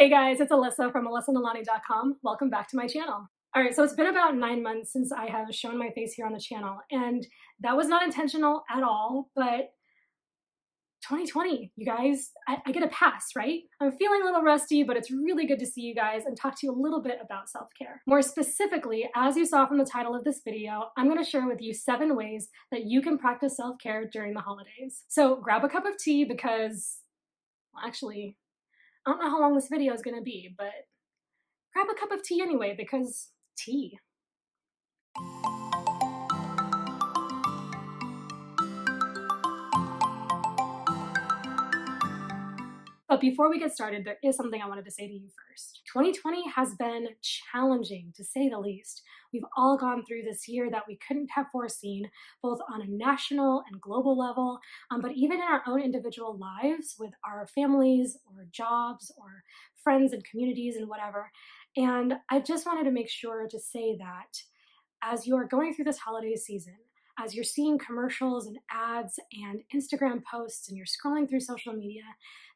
Hey guys, it's Alyssa from alyssanalani.com. Welcome back to my channel. All right, so it's been about 9 months since I have shown my face here on the channel, and that was not intentional at all, but 2020, you guys, I get a pass, right? I'm feeling a little rusty, but it's really good to see you guys and talk to you a little bit about self-care. More specifically, as you saw from the title of this video, I'm gonna share with you 7 ways that you can practice self-care during the holidays. So grab a cup of tea because, well, actually, I don't know how long this video is gonna be, but grab a cup of tea anyway because tea. But before we get started, there is something I wanted to say to you first. 2020 has been challenging, to say the least. We've all gone through this year that we couldn't have foreseen, both on a national and global level, but even in our own individual lives with our families or jobs or friends and communities and whatever. And I just wanted to make sure to say that as you're going through this holiday season, as you're seeing commercials and ads and Instagram posts and you're scrolling through social media,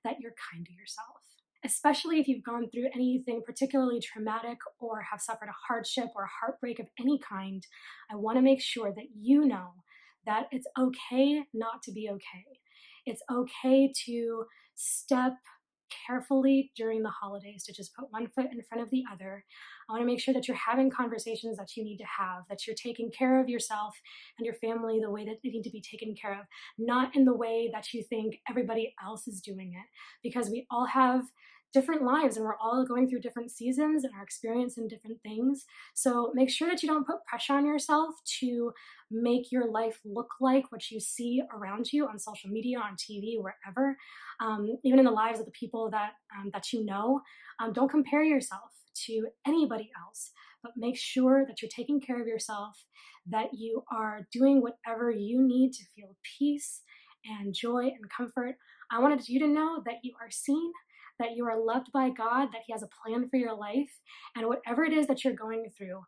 that you're kind to yourself. Especially if you've gone through anything particularly traumatic or have suffered a hardship or a heartbreak of any kind, I want to make sure that you know that it's okay not to be okay. It's okay to step carefully during the holidays, to just put one foot in front of the other. I want to make sure that you're having conversations that you need to have, that you're taking care of yourself and your family the way that they need to be taken care of, not in the way that you think everybody else is doing it, because we all have different lives and we're all going through different seasons and are experiencing different things. So make sure that you don't put pressure on yourself to make your life look like what you see around you on social media, on TV, wherever, even in the lives of the people that you know. Don't compare yourself to anybody else, but make sure that you're taking care of yourself, that you are doing whatever you need to feel peace and joy and comfort. I wanted you to know that you are seen, that you are loved by God, that He has a plan for your life, and whatever it is that you're going through,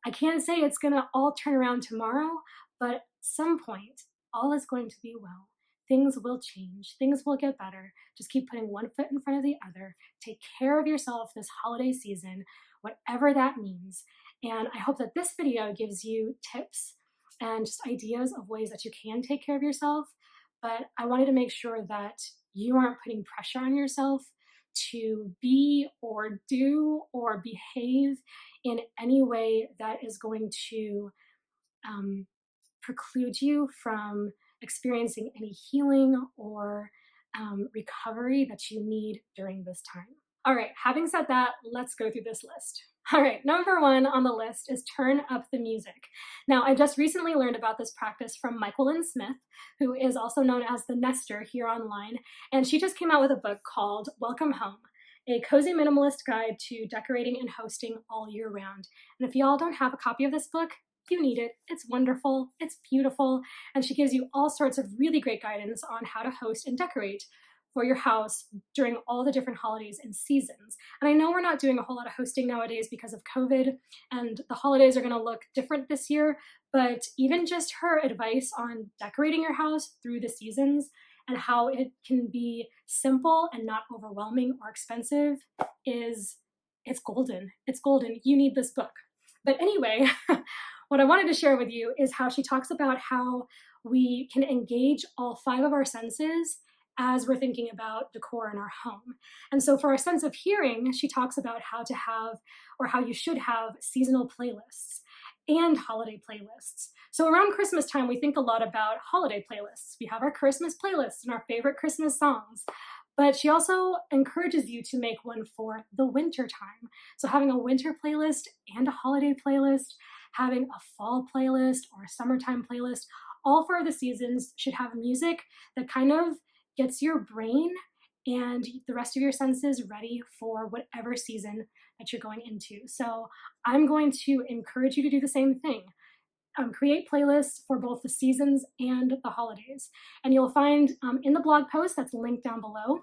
I can't say it's gonna all turn around tomorrow, but at some point, all is going to be well. Things will change, things will get better. Just keep putting one foot in front of the other. Take care of yourself this holiday season, whatever that means. And I hope that this video gives you tips and just ideas of ways that you can take care of yourself. But I wanted to make sure that you aren't putting pressure on yourself to be or do or behave in any way that is going to preclude you from experiencing any healing or recovery that you need during this time. All right, having said that, let's go through this list. All right, number 1 on the list is turn up the music. Now, I just recently learned about this practice from Michael Lynn Smith, who is also known as the Nester here online, and she just came out with a book called Welcome Home, a cozy minimalist guide to decorating and hosting all year round. And if y'all don't have a copy of this book, you need it. It's wonderful, it's beautiful, and she gives you all sorts of really great guidance on how to host and decorate for your house during all the different holidays and seasons. And I know we're not doing a whole lot of hosting nowadays because of COVID, and the holidays are gonna look different this year, but even just her advice on decorating your house through the seasons and how it can be simple and not overwhelming or expensive it's golden. It's golden. You need this book. But anyway, what I wanted to share with you is how she talks about how we can engage all 5 of our senses as we're thinking about decor in our home. And so for our sense of hearing, she talks about how to have, or how you should have, seasonal playlists and holiday playlists. So around Christmas time, we think a lot about holiday playlists. We have our Christmas playlists and our favorite Christmas songs. But she also encourages you to make one for the winter time. So having a winter playlist and a holiday playlist, having a fall playlist or a summertime playlist, all 4 of the seasons should have music that kind of gets your brain and the rest of your senses ready for whatever season that you're going into. So I'm going to encourage you to do the same thing. Create playlists for both the seasons and the holidays. And you'll find in the blog post that's linked down below,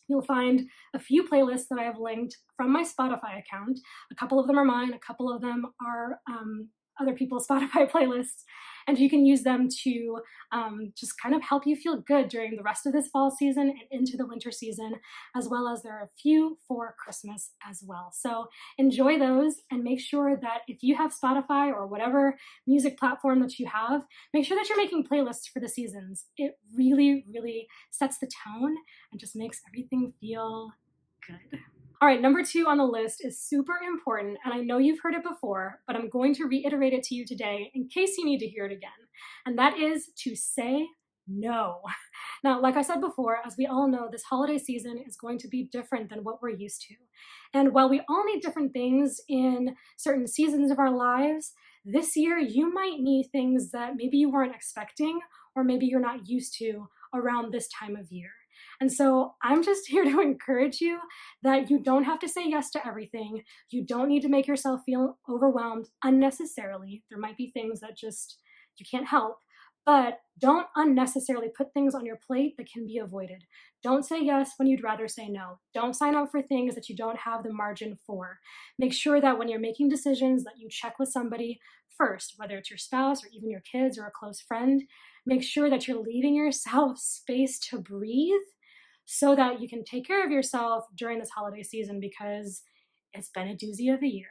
you'll find a few playlists that I have linked from my Spotify account. A couple of them are mine, a couple of them are other people's Spotify playlists, and you can use them to just kind of help you feel good during the rest of this fall season and into the winter season, as well as there are a few for Christmas as well. So enjoy those, and make sure that if you have Spotify or whatever music platform that you have, make sure that you're making playlists for the seasons. It really, really sets the tone and just makes everything feel good. All right, number 2 on the list is super important, and I know you've heard it before, but I'm going to reiterate it to you today in case you need to hear it again, and that is to say no. Now, like I said before, as we all know, this holiday season is going to be different than what we're used to. And while we all need different things in certain seasons of our lives, this year you might need things that maybe you weren't expecting or maybe you're not used to around this time of year. And so I'm just here to encourage you that you don't have to say yes to everything. You don't need to make yourself feel overwhelmed unnecessarily. There might be things that just you can't help, but don't unnecessarily put things on your plate that can be avoided. Don't say yes when you'd rather say no. Don't sign up for things that you don't have the margin for. Make sure that when you're making decisions that you check with somebody first, whether it's your spouse or even your kids or a close friend. Make sure that you're leaving yourself space to breathe so that you can take care of yourself during this holiday season, because it's been a doozy of a year.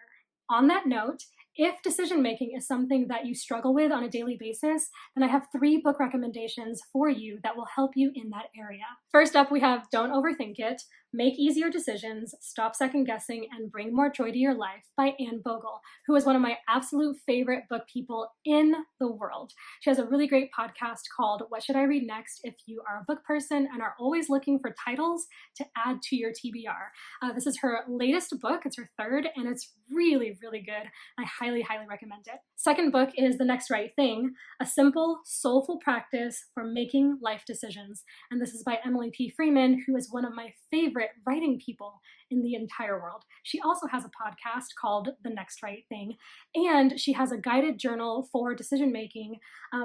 On that note, if decision making is something that you struggle with on a daily basis, then I have 3 book recommendations for you that will help you in that area. First up, we have Don't Overthink It, Make Easier Decisions, Stop Second Guessing, and Bring More Joy to Your Life by Anne Bogle, who is one of my absolute favorite book people in the world. She has a really great podcast called What Should I Read Next if you are a book person and are always looking for titles to add to your TBR. This is her latest book. It's her 3rd, and it's really, really good. I highly, highly recommend it. Second book is The Next Right Thing, A Simple, Soulful Practice for Making Life Decisions. And this is by Emily P. Freeman, who is one of my favorite writing people in the entire world. She also has a podcast called The Next Right Thing, and she has a guided journal for decision making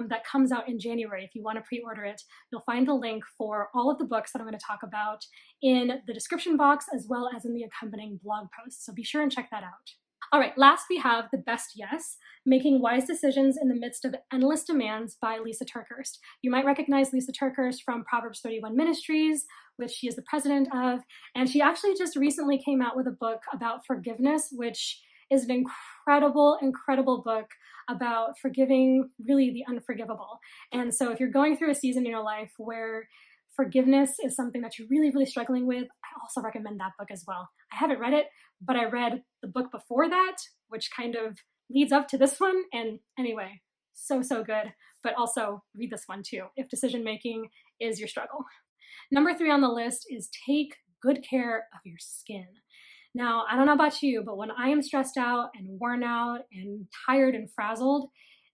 that comes out in January. If you want to pre-order it, you'll find the link for all of the books that I'm going to talk about in the description box, as well as in the accompanying blog post. So be sure and check that out. All right, last we have The Best Yes, Making Wise Decisions in the Midst of Endless Demands by Lisa TerKeurst. You might recognize Lisa TerKeurst from Proverbs 31 Ministries, which she is the president of, and she actually just recently came out with a book about forgiveness, which is an incredible, incredible book about forgiving really the unforgivable. And so if you're going through a season in your life where forgiveness is something that you're really, really struggling with, I also recommend that book as well. I haven't read it, but I read the book before that, which kind of leads up to this one. And anyway, so, so good. But also read this one too, if decision making is your struggle. Number 3 on the list is take good care of your skin. Now, I don't know about you, but when I am stressed out and worn out and tired and frazzled,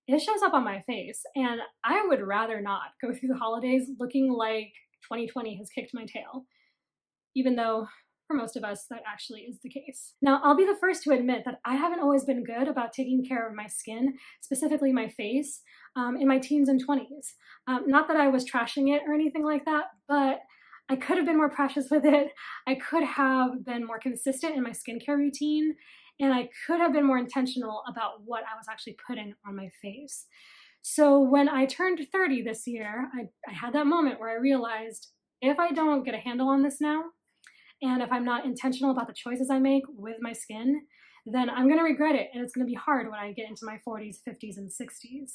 it shows up on my face. And I would rather not go through the holidays looking like 2020 has kicked my tail, even though for most of us that actually is the case. Now, I'll be the first to admit that I haven't always been good about taking care of my skin, specifically my face, in my teens and 20s. Not that I was trashing it or anything like that, but I could have been more precious with it. I could have been more consistent in my skincare routine, and I could have been more intentional about what I was actually putting on my face. So when I turned 30 this year, I had that moment where I realized if I don't get a handle on this now, and if I'm not intentional about the choices I make with my skin, then I'm going to regret it. And it's going to be hard when I get into my 40s, 50s, and 60s.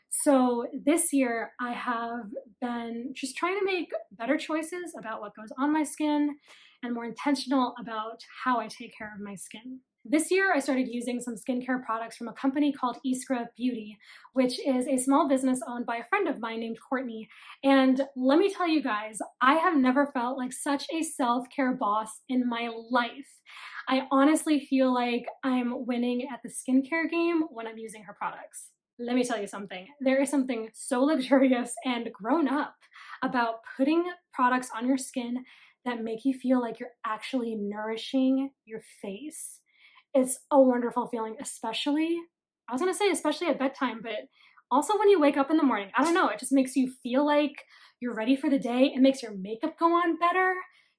So this year, I have been just trying to make better choices about what goes on my skin and more intentional about how I take care of my skin. This year, I started using some skincare products from a company called Iskra Beauty, which is a small business owned by a friend of mine named Courtney. And let me tell you guys, I have never felt like such a self-care boss in my life. I honestly feel like I'm winning at the skincare game when I'm using her products. Let me tell you something. There is something so luxurious and grown up about putting products on your skin that make you feel like you're actually nourishing your face. It's a wonderful feeling, especially at bedtime, but also when you wake up in the morning. I don't know, it just makes you feel like you're ready for the day. It makes your makeup go on better.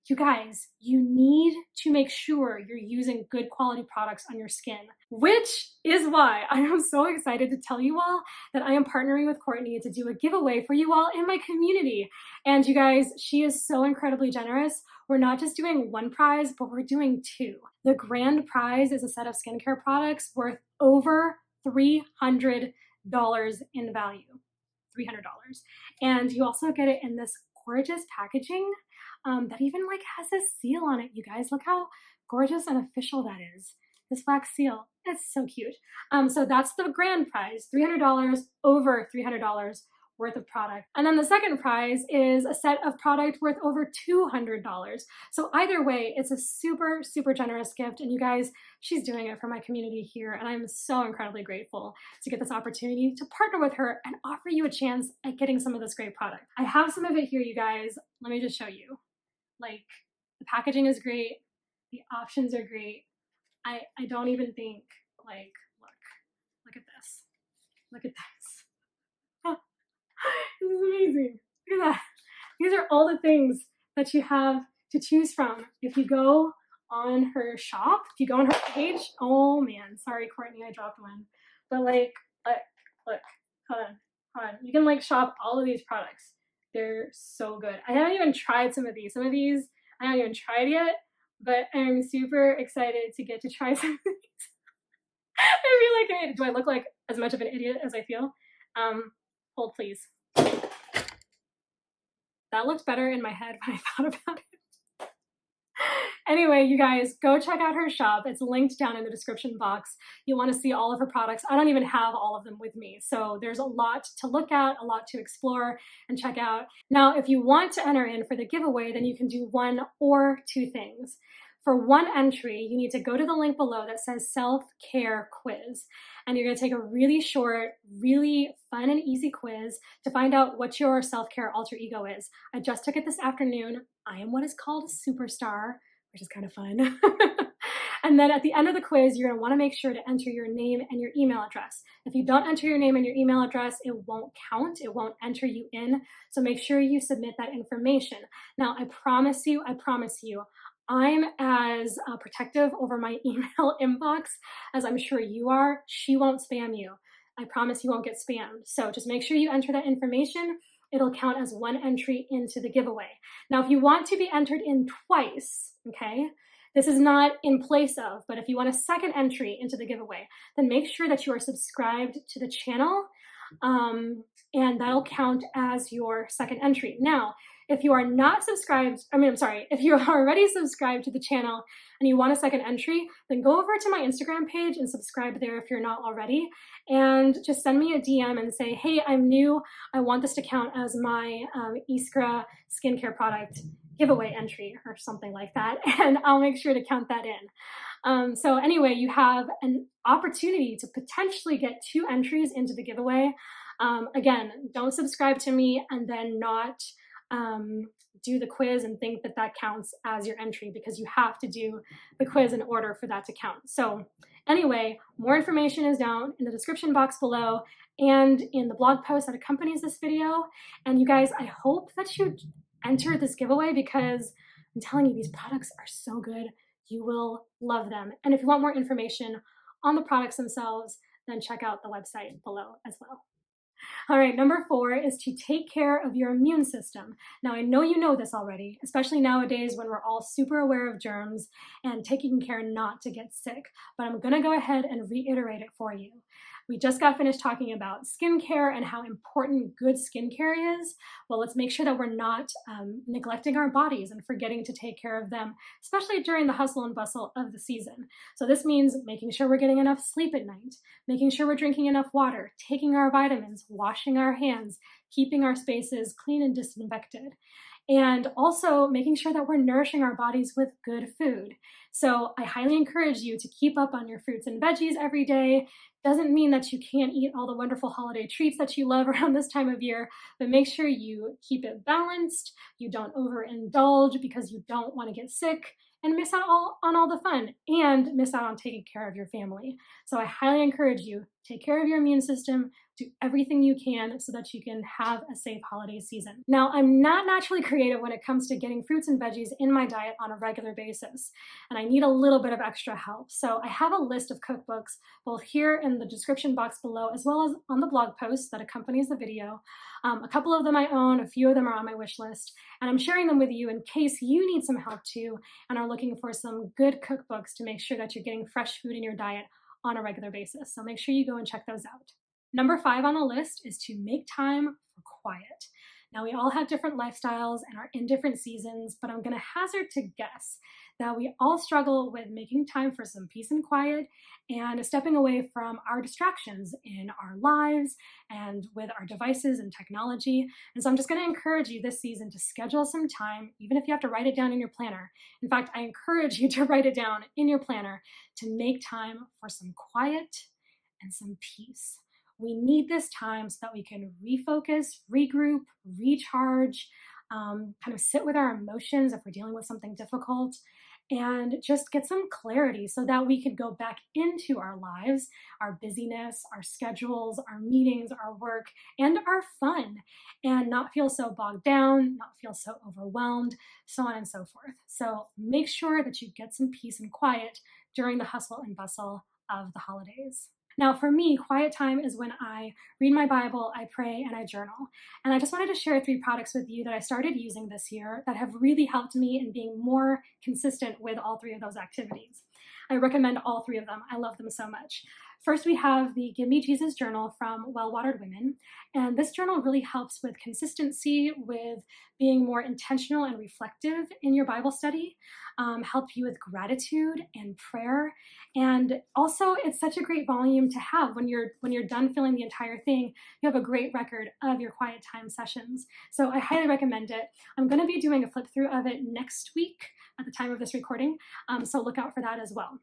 You guys, you need to make sure you're using good quality products on your skin, which is why I am so excited to tell you all that I am partnering with Courtney to do a giveaway for you all in my community. And you guys, she is so incredibly generous. We're not just doing one prize, but we're doing two. The grand prize is a set of skincare products worth over $300 in value. $300. And you also get it in this gorgeous packaging that even like has a seal on it. You guys, look how gorgeous and official that is. This wax seal, it's so cute. So that's the grand prize, $300, over $300 worth of product. And then the second prize is a set of product worth over $200. So either way, it's a super, super generous gift. And you guys, she's doing it for my community here. And I'm so incredibly grateful to get this opportunity to partner with her and offer you a chance at getting some of this great product. I have some of it here, you guys. Let me just show you. Like, the packaging is great. The options are great. I don't even think, like, look at this. Look at this. This is amazing. Look at that. These are all the things that you have to choose from. If you go on her shop, if you go on her page, oh man, sorry, Courtney, I dropped one. But like, look, hold on. You can like shop all of these products. They're so good. I haven't even tried some of these. Some of these I haven't even tried yet, but I'm super excited to get to try some of these. I feel like, do I look like as much of an idiot as I feel? Hold please. That looked better in my head when I thought about it. Anyway, you guys, go check out her shop. It's linked down in the description box. You'll want to see all of her products. I don't even have all of them with me, so there's a lot to look at, a lot to explore and check out. Now, if you want to enter in for the giveaway, then you can do one or two things. For one entry, you need to go to the link below that says self-care quiz. And you're gonna take a really short, really fun and easy quiz to find out what your self-care alter ego is. I just took it this afternoon. I am what is called a superstar, which is kind of fun. And then at the end of the quiz, you're gonna wanna make sure to enter your name and your email address. If you don't enter your name and your email address, it won't count, it won't enter you in. So make sure you submit that information. Now, I promise you, I'm as protective over my email inbox as I'm sure you are. She won't spam you. I promise you won't get spammed. So just make sure you enter that information. It'll count as one entry into the giveaway. Now, if you want to be entered in twice, okay, this is not in place of, but if you want a second entry into the giveaway, then make sure that you are subscribed to the channel, and that'll count as your second entry. Now, if you are not subscribed, if you are already subscribed to the channel and you want a second entry, then go over to my Instagram page and subscribe there if you're not already. And just send me a DM and say, hey, I'm new. I want this to count as my Iskra skincare product giveaway entry or something like that. And I'll make sure to count that in. So anyway, you have an opportunity to potentially get two entries into the giveaway. Again, don't subscribe to me and then not do the quiz and think that that counts as your entry, because you have to do the quiz in order for that to count. So anyway, more information is down in the description box below and in the blog post that accompanies this video. And you guys, I hope that you enter this giveaway, because I'm telling you, these products are so good. You will love them. And if you want more information on the products themselves, then check out the website below as well. All right, number 4 is to take care of your immune system. Now, I know you know this already, especially nowadays when we're all super aware of germs and taking care not to get sick, but I'm gonna go ahead and reiterate it for you. We just got finished talking about skincare and how important good skincare is. Well, let's make sure that we're not neglecting our bodies and forgetting to take care of them, especially during the hustle and bustle of the season. So this means making sure we're getting enough sleep at night, making sure we're drinking enough water, taking our vitamins, washing our hands, keeping our spaces clean and disinfected, and also making sure that we're nourishing our bodies with good food. So I highly encourage you to keep up on your fruits and veggies every day. Doesn't mean that you can't eat all the wonderful holiday treats that you love around this time of year, but make sure you keep it balanced, you don't overindulge because you don't want to get sick and miss out on all the fun and miss out on taking care of your family. So I highly encourage you, take care of your immune system, Do everything you can so that you can have a safe holiday season. Now, I'm not naturally creative when it comes to getting fruits and veggies in my diet on a regular basis, and I need a little bit of extra help. So I have a list of cookbooks both here in the description box below, as well as on the blog post that accompanies the video. A couple of them I own, a few of them are on my wish list, and I'm sharing them with you in case you need some help too and are looking for some good cookbooks to make sure that you're getting fresh food in your diet on a regular basis. So make sure you go and check those out. Number 5 on the list is to make time for quiet. Now, we all have different lifestyles and are in different seasons, but I'm going to hazard to guess that we all struggle with making time for some peace and quiet and stepping away from our distractions in our lives and with our devices and technology. And so I'm just going to encourage you this season to schedule some time, even if you have to write it down in your planner. In fact, I encourage you to write it down in your planner to make time for some quiet and some peace. We need this time so that we can refocus, regroup, recharge, kind of sit with our emotions if we're dealing with something difficult, and just get some clarity so that we could go back into our lives, our busyness, our schedules, our meetings, our work, and our fun, and not feel so bogged down, not feel so overwhelmed, so on and so forth. So make sure that you get some peace and quiet during the hustle and bustle of the holidays. Now, for me, quiet time is when I read my Bible, I pray, and I journal. And I just wanted to share 3 products with you that I started using this year that have really helped me in being more consistent with all 3 of those activities. I recommend all 3 of them. I love them so much. First, we have the Give Me Jesus journal from Well Watered Women. And this journal really helps with consistency, with being more intentional and reflective in your Bible study, help you with gratitude and prayer. And also, it's such a great volume to have when you're done filling the entire thing. You have a great record of your quiet time sessions. So I highly recommend it. I'm going to be doing a flip through of it next week at the time of this recording, so look out for that as well.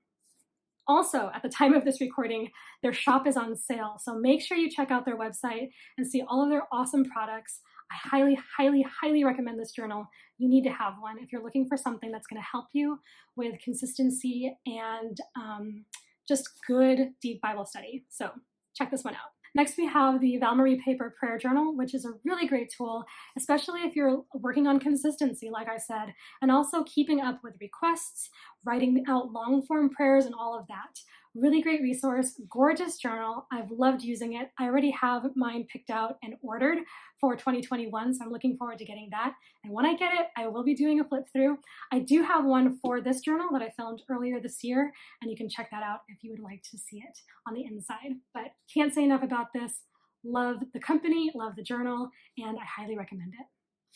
Also, at the time of this recording, their shop is on sale, so make sure you check out their website and see all of their awesome products. I highly, highly, highly recommend this journal. You need to have one if you're looking for something that's going to help you with consistency and just good, deep Bible study. So check this one out. Next, we have the Val Marie Paper Prayer Journal, which is a really great tool, especially if you're working on consistency, like I said, and also keeping up with requests, writing out long form prayers, and all of that. Really great resource, gorgeous journal. I've loved using it. I already have mine picked out and ordered for 2021, so I'm looking forward to getting that. And when I get it, I will be doing a flip through. I do have one for this journal that I filmed earlier this year, and you can check that out if you would like to see it on the inside. But can't say enough about this. Love the company, love the journal, and I highly recommend it.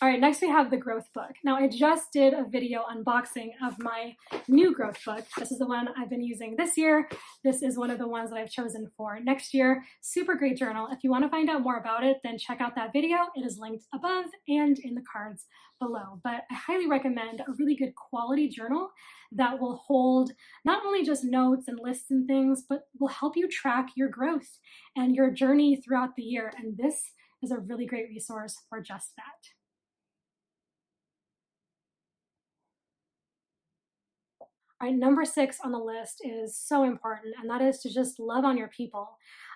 All right, next we have the growth book. Now, I just did a video unboxing of my new growth book. This is the one I've been using this year. This is one of the ones that I've chosen for next year. Super great journal. If you want to find out more about it, then check out that video. It is linked above and in the cards below. But I highly recommend a really good quality journal that will hold not only just notes and lists and things, but will help you track your growth and your journey throughout the year. And this is a really great resource for just that. All right, number 6 on the list is so important, and that is to just love on your people.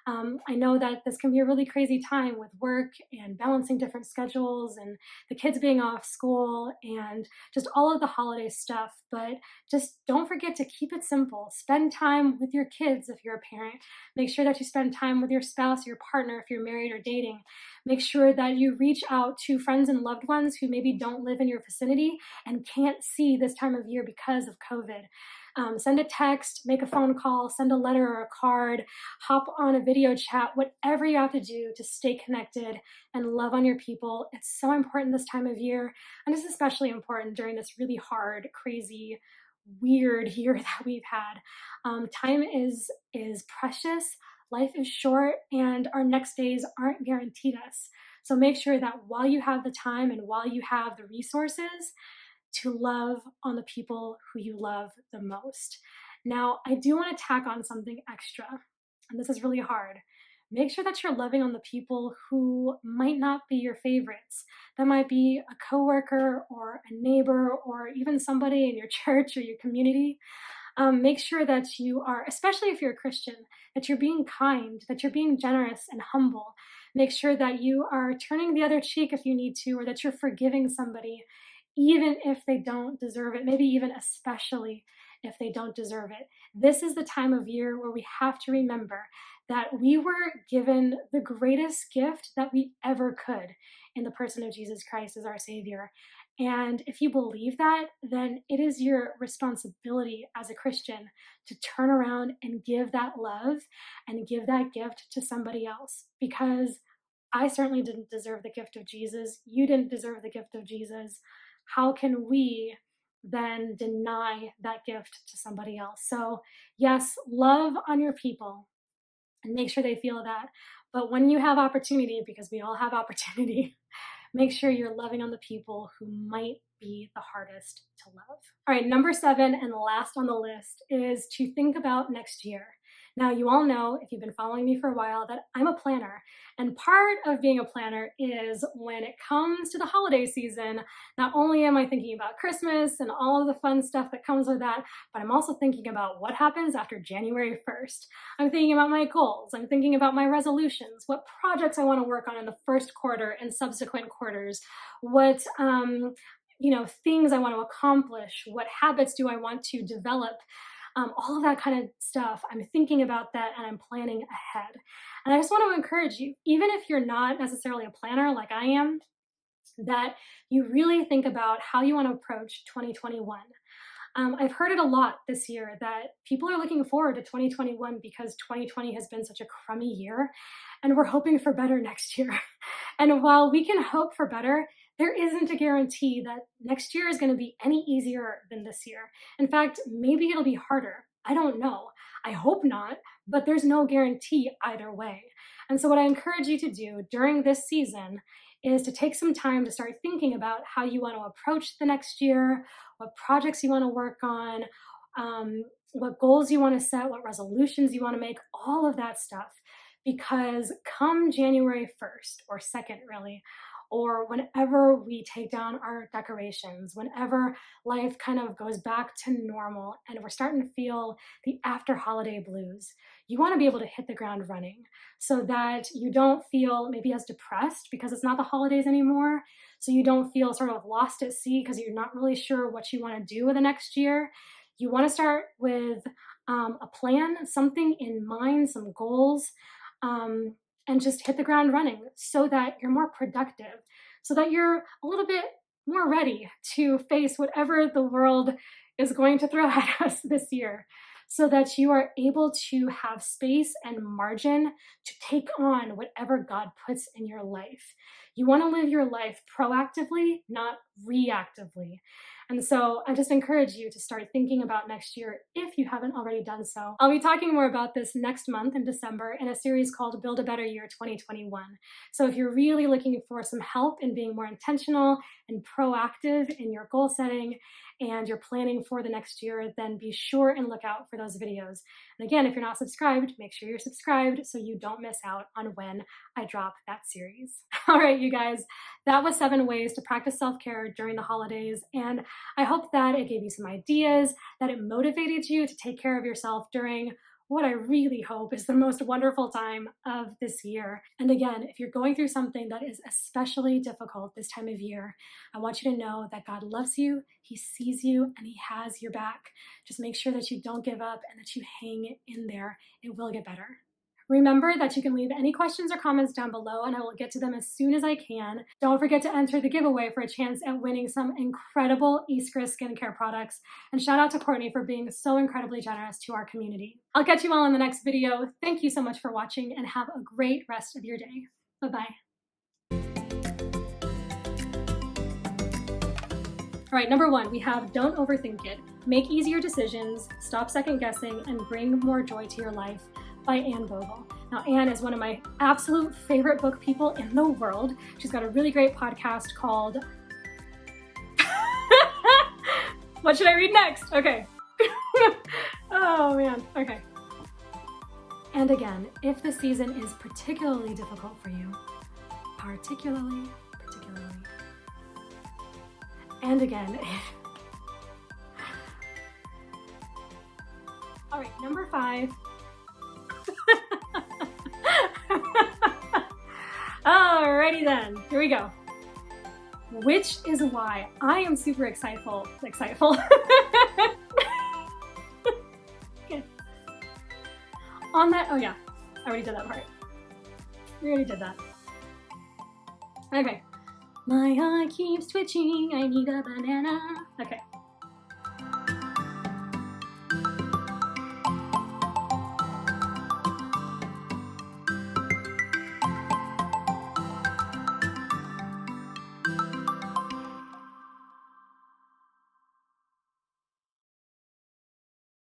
I know that this can be a really crazy time with work and balancing different schedules and the kids being off school and just all of the holiday stuff, but just don't forget to keep it simple. Spend time with your kids if you're a parent. Make sure that you spend time with your spouse, your partner if you're married or dating. Make sure that you reach out to friends and loved ones who maybe don't live in your vicinity and can't see this time of year because of COVID. Send a text, make a phone call, send a letter or a card, hop on a video chat, whatever you have to do to stay connected and love on your people. It's so important this time of year, and it's especially important during this really hard, crazy, weird year that we've had. Time is precious, life is short, and our next days aren't guaranteed us. So make sure that while you have the time and while you have the resources, to love on the people who you love the most. Now, I do want to tack on something extra, and this is really hard. Make sure that you're loving on the people who might not be your favorites. That might be a coworker or a neighbor or even somebody in your church or your community. Make sure that you are, especially if you're a Christian, that you're being kind, that you're being generous and humble. Make sure that you are turning the other cheek if you need to, or that you're forgiving somebody, even if they don't deserve it, maybe even especially if they don't deserve it. This is the time of year where we have to remember that we were given the greatest gift that we ever could in the person of Jesus Christ as our Savior. And if you believe that, then it is your responsibility as a Christian to turn around and give that love and give that gift to somebody else. Because I certainly didn't deserve the gift of Jesus. You didn't deserve the gift of Jesus. How can we then deny that gift to somebody else? So, yes, love on your people and make sure they feel that. But when you have opportunity, because we all have opportunity, make sure you're loving on the people who might be the hardest to love. All right, number 7 and last on the list is to think about next year. Now, you all know, if you've been following me for a while, that I'm a planner. And part of being a planner is when it comes to the holiday season, not only am I thinking about Christmas and all of the fun stuff that comes with that, but I'm also thinking about what happens after January 1st. I'm thinking about my goals. I'm thinking about my resolutions, what projects I want to work on in the first quarter and subsequent quarters, what things I want to accomplish, what habits do I want to develop, all of that kind of stuff. I'm thinking about that and I'm planning ahead. And I just want to encourage you, even if you're not necessarily a planner like I am, that you really think about how you want to approach 2021. I've heard it a lot this year that people are looking forward to 2021 because 2020 has been such a crummy year and we're hoping for better next year. And while we can hope for better, there isn't a guarantee that next year is going to be any easier than this year. In fact, maybe it'll be harder. I don't know. I hope not, but there's no guarantee either way. And so, what I encourage you to do during this season is to take some time to start thinking about how you want to approach the next year, what projects you want to work on, what goals you want to set, what resolutions you want to make, all of that stuff. Because come January 1st or 2nd, really, or whenever we take down our decorations, whenever life kind of goes back to normal and we're starting to feel the after holiday blues, you want to be able to hit the ground running so that you don't feel maybe as depressed because it's not the holidays anymore. So you don't feel sort of lost at sea because you're not really sure what you want to do in the next year. You want to start with a plan, something in mind, some goals, and just hit the ground running so that you're more productive, so that you're a little bit more ready to face whatever the world is going to throw at us this year, so that you are able to have space and margin to take on whatever God puts in your life. You want to live your life proactively, not reactively. And so I just encourage you to start thinking about next year if you haven't already done so. I'll be talking more about this next month in December in a series called Build a Better Year 2021. So if you're really looking for some help in being more intentional and proactive in your goal setting and you're planning for the next year, then be sure and look out for those videos. And again, if you're not subscribed, make sure you're subscribed so you don't miss out on when I drop that series. All right, you guys, that was 7 ways to practice self-care during the holidays. And I hope that it gave you some ideas, that it motivated you to take care of yourself during what I really hope is the most wonderful time of this year. And again, if you're going through something that is especially difficult this time of year, I want you to know that God loves you, He sees you, and He has your back. Just make sure that you don't give up and that you hang in there. It will get better. Remember that you can leave any questions or comments down below and I will get to them as soon as I can. Don't forget to enter the giveaway for a chance at winning some incredible Iskra skincare products. And shout out to Courtney for being so incredibly generous to our community. I'll catch you all in the next video. Thank you so much for watching and have a great rest of your day. Bye-bye. All right, number 1, we have don't overthink it. Make easier decisions, stop second guessing, and bring more joy to your life by Anne Vogel. Now, Anne is one of my absolute favorite book people in the world. She's got a really great podcast called... What should I read next? Okay. Oh, man. Okay. And again, if the season is particularly difficult for you, particularly, and again, All right, number 5. Alrighty then, here we go. Which is why I am super exciteful. Okay. On that, oh yeah, I already did that part. We already did that. Okay. My eye keeps twitching, I need a banana. Okay.